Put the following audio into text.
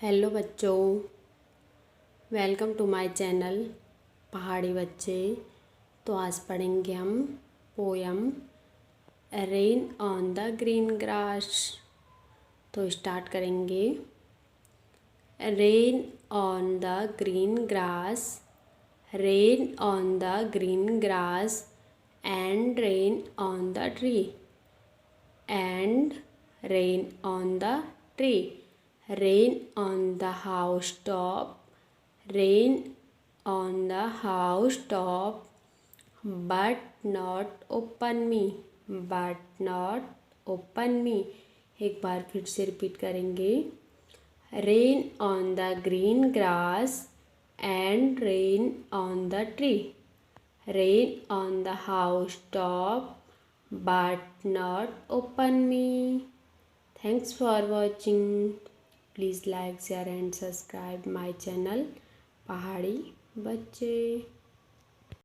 Hello बच्चों, welcome to my channel पहाड़ी बच्चे। तो आज पढ़ेंगे हम poem rain on the green grass. तो स्टार्ट करेंगे। Rain on the green grass, rain on the green grass and rain on the tree, and rain on the tree, rain on the housetop, rain on the housetop, but not open me, but not open me। एक बार फिर से repeat करेंगे। rain on the green grass and rain on the tree, rain on the housetop, but not open me। Thanks for watching. Please like, share and subscribe my channel पहाड़ी बच्चे।